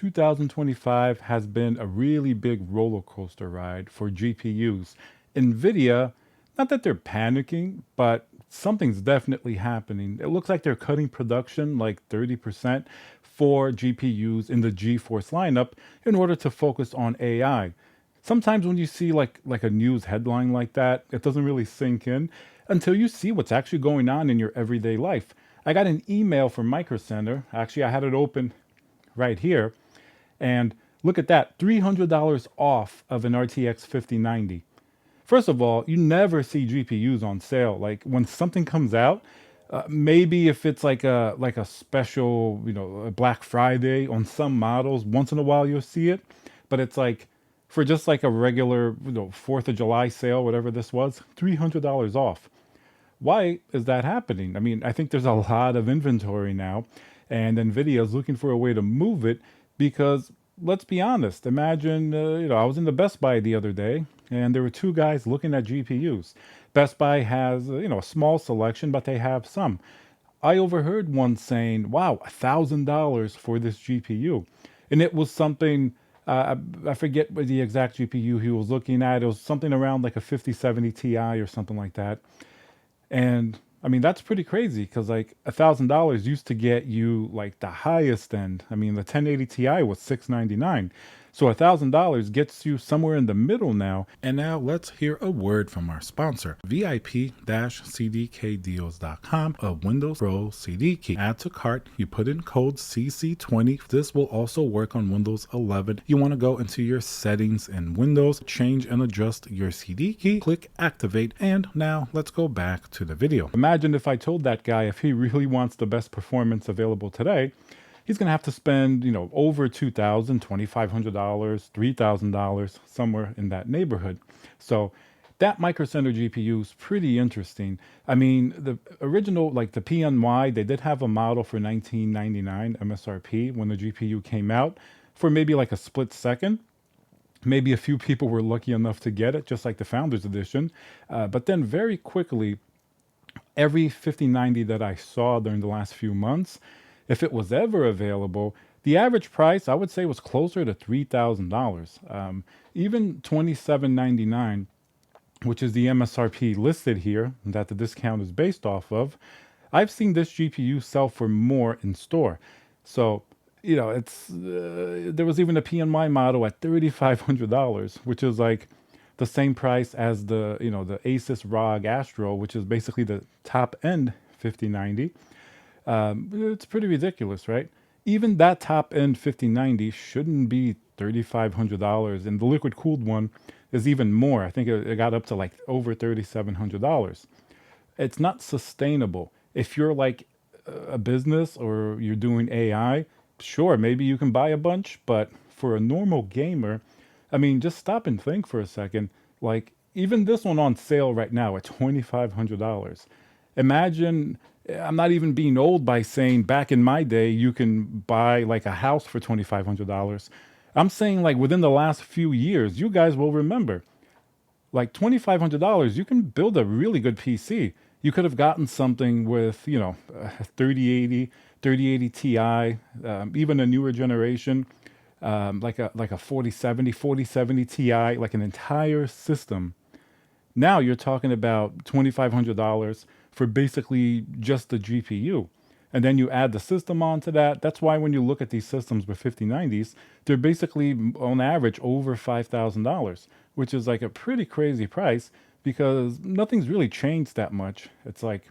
2025 has been a really big roller coaster ride for GPUs. NVIDIA, not that they're panicking, but something's definitely happening. It looks like they're cutting production like 30% for GPUs in the GeForce lineup in order to focus on AI. Sometimes when you see like a news headline like that, it doesn't really sink in until you see what's actually going on in your everyday life. I got an email from Micro Center. Actually, I had it open right here. And look at that, $300 off of an RTX 5090. First of all, you never see GPUs on sale. Like when something comes out, maybe if it's like a special, a Black Friday on some models, once in a while you'll see it. But it's like for just like a regular, 4th of July sale, whatever this was, $300 off. Why is that happening? I mean, I think there's a lot of inventory now, and NVIDIA is looking for a way to move it because let's be honest. Imagine, I was in the Best Buy the other day, and there were two guys looking at GPUs. Best Buy has, a small selection, but they have some. I overheard one saying, "Wow, $1,000 for this GPU," and it was something. I forget what the exact GPU he was looking at. It was something around like a 5070 Ti or something like that. And I mean, that's pretty crazy because like $1,000 used to get you like the highest end. I mean, the 1080 Ti was $699. So $1,000 gets you somewhere in the middle now. And now let's hear a word from our sponsor, VIP-CDKdeals.com, a Windows Pro CD key. Add to cart, you put in code CC20. This will also work on Windows 11. You want to go into your settings in Windows, change and adjust your CD key, click activate, and now let's go back to the video. Imagine if I told that guy if he really wants the best performance available today, he's going to have to spend, over $2,000, $2,500, $3,000, somewhere in that neighborhood. So that Micro Center GPU is pretty interesting. I mean, the original, like the PNY, they did have a model for $1999 MSRP when the GPU came out for maybe like a split second. Maybe a few people were lucky enough to get it, just like the Founders Edition. But then very quickly, every 5090 that I saw during the last few months, if it was ever available, the average price I would say was closer to $3,000. Even $2,799, which is the MSRP listed here that the discount is based off of, I've seen this GPU sell for more in store. So, it's there was even a PNY model at $3,500, which is like the same price as the Asus ROG Astro, which is basically the top end 5090. It's pretty ridiculous, right? Even that top end 5090 shouldn't be $3,500, and the liquid cooled one is even more. I think it got up to like over $3,700. It's not sustainable. If you're like a business or you're doing AI, sure, maybe you can buy a bunch, but for a normal gamer, I mean, just stop and think for a second. Like, even this one on sale right now at $2,500. Imagine, I'm not even being old by saying back in my day, you can buy like a house for $2,500. I'm saying like within the last few years, you guys will remember, like $2,500, you can build a really good PC. You could have gotten something with, a 3080 Ti, even a newer generation, like a 4070 Ti, like an entire system. Now you're talking about $2,500 for basically just the GPU. And then you add the system onto that. That's why when you look at these systems with 5090s, they're basically on average over $5,000, which is like a pretty crazy price because nothing's really changed that much. It's like,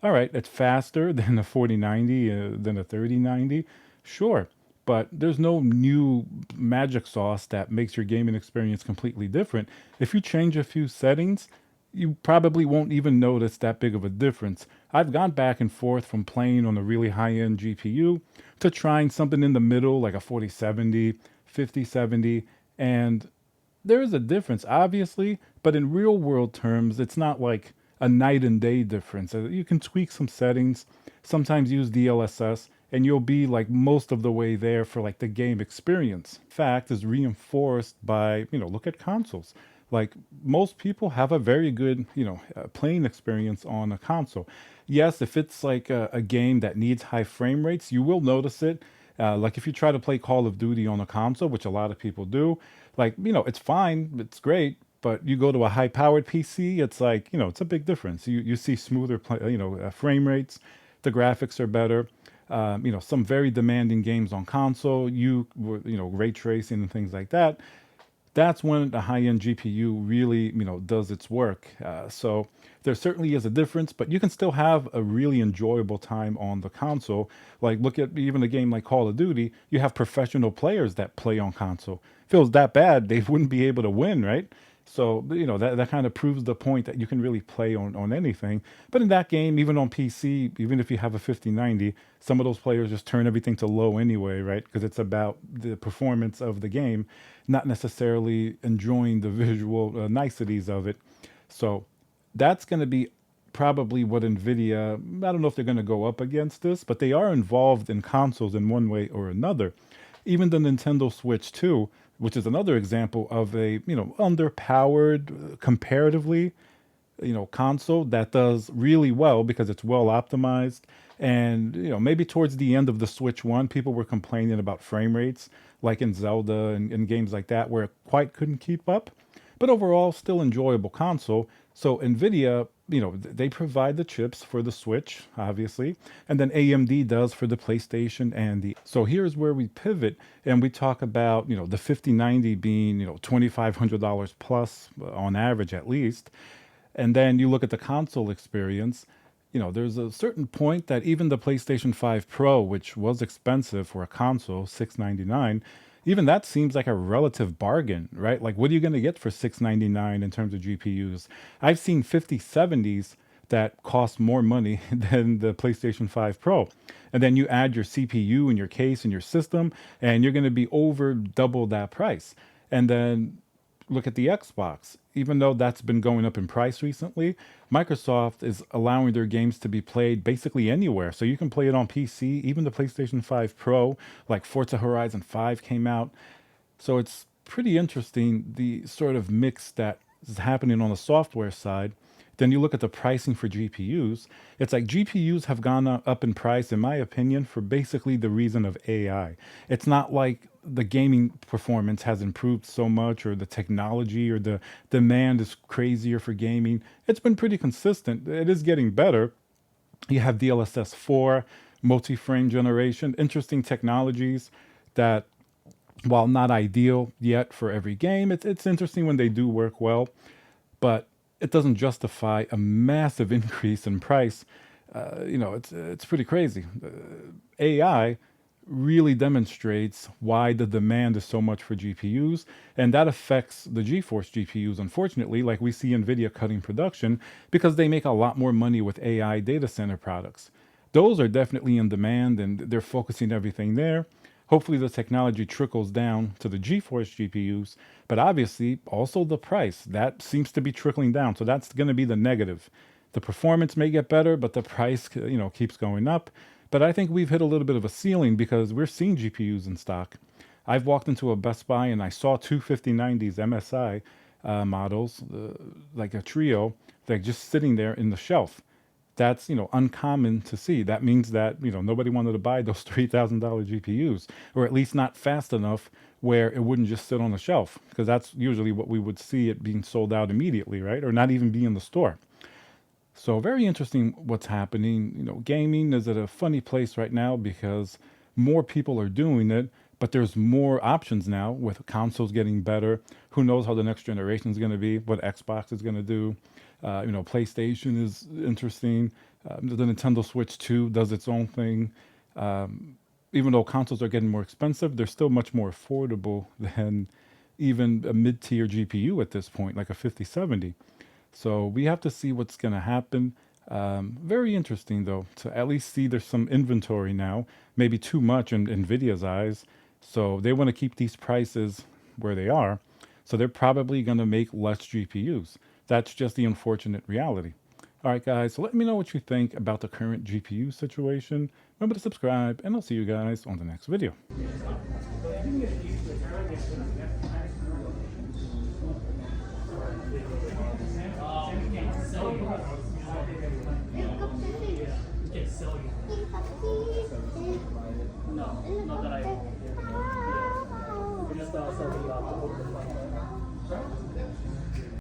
all right, it's faster than a 4090, than a 3090. Sure, but there's no new magic sauce that makes your gaming experience completely different. If you change a few settings, you probably won't even notice that big of a difference. I've gone back and forth from playing on a really high-end GPU to trying something in the middle, like a 4070, 5070, and there is a difference, obviously, but in real-world terms, it's not like a night and day difference. You can tweak some settings, sometimes use DLSS, and you'll be like most of the way there for like the game experience. Fact is reinforced by, look at consoles. Like most people have a very good, playing experience on a console. Yes, if it's like a game that needs high frame rates, you will notice it. Like if you try to play Call of Duty on a console, which a lot of people do, like, it's fine, it's great, but you go to a high powered PC, it's like, it's a big difference. You see smoother, frame rates, the graphics are better. Some very demanding games on console, ray tracing and things like that. That's when the high-end GPU really, does its work. So there certainly is a difference, but you can still have a really enjoyable time on the console. Like look at even a game like Call of Duty, you have professional players that play on console. If it was that bad, they wouldn't be able to win, right? So, that kind of proves the point that you can really play on anything. But in that game, even on PC, even if you have a 5090, some of those players just turn everything to low anyway, right? Because it's about the performance of the game, not necessarily enjoying the visual niceties of it. So that's going to be probably what NVIDIA, I don't know if they're going to go up against this, but they are involved in consoles in one way or another. Even the Nintendo Switch 2, which is another example of a, underpowered comparatively, console that does really well because it's well optimized. And, maybe towards the end of the Switch 1, people were complaining about frame rates, like in Zelda and games like that, where it quite couldn't keep up. But overall, still enjoyable console. So NVIDIA, they provide the chips for the Switch, obviously, and then AMD does for the PlayStation and the... So here's where we pivot and we talk about, the 5090 being, $2,500 plus on average at least. And then you look at the console experience, there's a certain point that even the PlayStation 5 Pro, which was expensive for a console, $699, even that seems like a relative bargain, right? Like, what are you going to get for $699 in terms of GPUs? I've seen 5070s that cost more money than the PlayStation 5 Pro. And then you add your CPU and your case and your system, and you're going to be over double that price. And then look at the Xbox. Even though that's been going up in price recently, Microsoft is allowing their games to be played basically anywhere. So you can play it on PC, even the PlayStation 5 Pro, like Forza Horizon 5 came out. So it's pretty interesting, the sort of mix that is happening on the software side. Then you look at the pricing for GPUs. It's like GPUs have gone up in price, in my opinion, for basically the reason of AI. It's not like the gaming performance has improved so much, or the technology or the demand is crazier for gaming. It's been pretty consistent. It is getting better. You have DLSS 4, multi-frame generation, interesting technologies that, while not ideal yet for every game, it's interesting when they do work well, but it doesn't justify a massive increase in price. It's pretty crazy. AI really demonstrates why the demand is so much for GPUs, and that affects the GeForce GPUs, unfortunately, like we see NVIDIA cutting production because they make a lot more money with AI data center products. Those are definitely in demand, and they're focusing everything there. Hopefully the technology trickles down to the GeForce GPUs, but obviously also the price. That seems to be trickling down, so that's going to be the negative. The performance may get better, but the price, keeps going up. But I think we've hit a little bit of a ceiling because we're seeing GPUs in stock. I've walked into a Best Buy and I saw two 5090s MSI models, like a trio, like just sitting there in the shelf. That's, uncommon to see. That means that, nobody wanted to buy those $3,000 GPUs, or at least not fast enough where it wouldn't just sit on the shelf, because that's usually what we would see, it being sold out immediately, right? Or not even be in the store. So very interesting what's happening. Gaming is at a funny place right now because more people are doing it, but there's more options now with consoles getting better. Who knows how the next generation is going to be, what Xbox is going to do. PlayStation is interesting. The Nintendo Switch 2 does its own thing. Even though consoles are getting more expensive, they're still much more affordable than even a mid-tier GPU at this point, like a 5070. So we have to see what's going to happen. Very interesting, though, to at least see there's some inventory now, maybe too much in NVIDIA's eyes. So they want to keep these prices where they are. So they're probably going to make less GPUs. That's just the unfortunate reality. All right, guys, so let me know what you think about the current GPU situation. Remember to subscribe, and I'll see you guys on the next video. can sell you. No, not that I know. Yeah. We just sell you the